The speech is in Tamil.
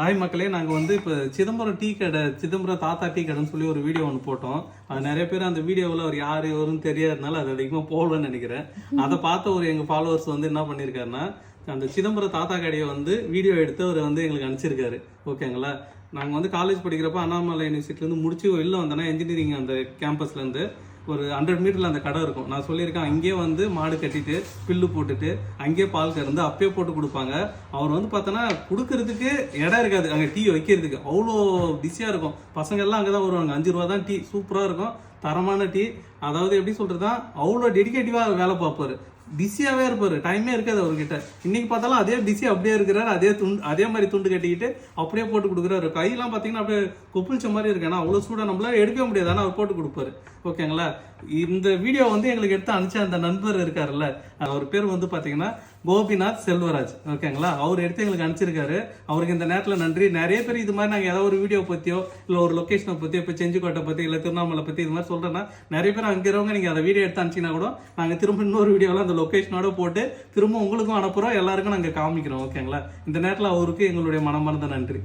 ஹாய் மக்களே, நாங்கள் வந்து இப்போ சிதம்பரம் டீ கடை, சிதம்பரம் தாத்தா டீ கடைன்னு சொல்லி ஒரு வீடியோ ஒன்று போட்டோம். அது நிறைய பேர் அந்த வீடியோவில் அவர் யார் வரும்னு தெரியாதனால அது அதிகமாக போகலன்னு நினைக்கிறேன். அதை பார்த்த ஒரு எங்கள் ஃபாலோவர்ஸ் வந்து என்ன பண்ணியிருக்காருன்னா, அந்த சிதம்பரம் தாத்தா கடையை வந்து வீடியோ எடுத்து அவர் வந்து எங்களுக்கு அனுப்பிச்சிருக்காரு. ஓகேங்களா, நாங்கள் வந்து காலேஜ் படிக்கிறப்ப அண்ணாமலை யூனிவர்சிட்டிலேருந்து முடிச்சு வெளில வந்தோன்னா இன்ஜினியரிங் அந்த கேம்பஸ்லேருந்து ஒரு 100 மீட்டரில் அந்த கடை இருக்கும். நான் சொல்லியிருக்கேன், அங்கேயே வந்து மாடு கட்டிட்டு பில்லு போட்டுட்டு அங்கேயே பால் கறந்து அப்பயே போட்டு கொடுப்பாங்க. அவர் வந்து பார்த்தோன்னா கொடுக்கறதுக்கு இடம் இருக்காது, அங்கே டீ வைக்கிறதுக்கு அவ்வளோ பிஸியாக இருக்கும். பசங்க எல்லாம் அங்கே தான் வருவாங்க. 5 ரூபா தான் டீ, சூப்பராக இருக்கும், தரமான டீ. அதாவது எப்படி சொல்கிறதா, அவ்வளோ டெடிகேட்டிவாக வேலை பார்ப்பாரு, பிஸியாகவே இருப்பார், டைமே இருக்காது அவர்கிட்ட. இன்னைக்கு பார்த்தாலும் அதே பிஸி அப்படியே இருக்கிறாரு, அதே மாதிரி துண்டு கட்டிக்கிட்டு அப்படியே போட்டு கொடுக்குறாரு. கையெல்லாம் பார்த்தீங்கன்னா அப்படியே கொப்பிளிச்ச மாதிரி இருக்கு. ஏன்னா அவ்வளோ சூடாக நம்மளால எடுக்க முடியாது, ஆனால் அவர் போட்டு கொடுப்பாரு. ஓகேங்களா, இந்த வீடியோ வந்து எங்களுக்கு எடுத்து அனுப்பிச்ச அந்த நண்பர் இருக்காருல்ல, அவர் பேர் வந்து பார்த்தீங்கன்னா கோபிநாத் செல்வராஜ். ஓகேங்களா, அவர் எடுத்து எங்களுக்கு அனுப்பிச்சிருக்காரு. அவருக்கு இந்த நேரத்தில் நன்றி. நிறைய பேர் இது மாதிரி நாங்கள் ஏதாவது ஒரு வீடியோ பற்றியோ இல்லை ஒரு லொக்கேஷனை பற்றியோ, இப்போ செஞ்சிக்கோட்டை பற்றி இல்லை திருவண்ணாமலை பற்றி இது மாதிரி சொல்கிறேன்னா நிறைய பேர் அங்கே இருக்கிறவங்க நீங்கள் அதை வீடியோ எடுத்து அனுப்பிச்சிங்கன்னா கூட நாங்கள் திரும்ப இன்னொரு வீடியோவில் அந்த லொக்கேஷனோட போட்டு திரும்ப உங்களுக்கும் அனுப்புகிறோம், எல்லாருக்கும் நாங்கள் காமிக்கிறோம். ஓகேங்களா, இந்த நேரத்தில் அவருக்கு எங்களுடைய மனமார்ந்த நன்றி.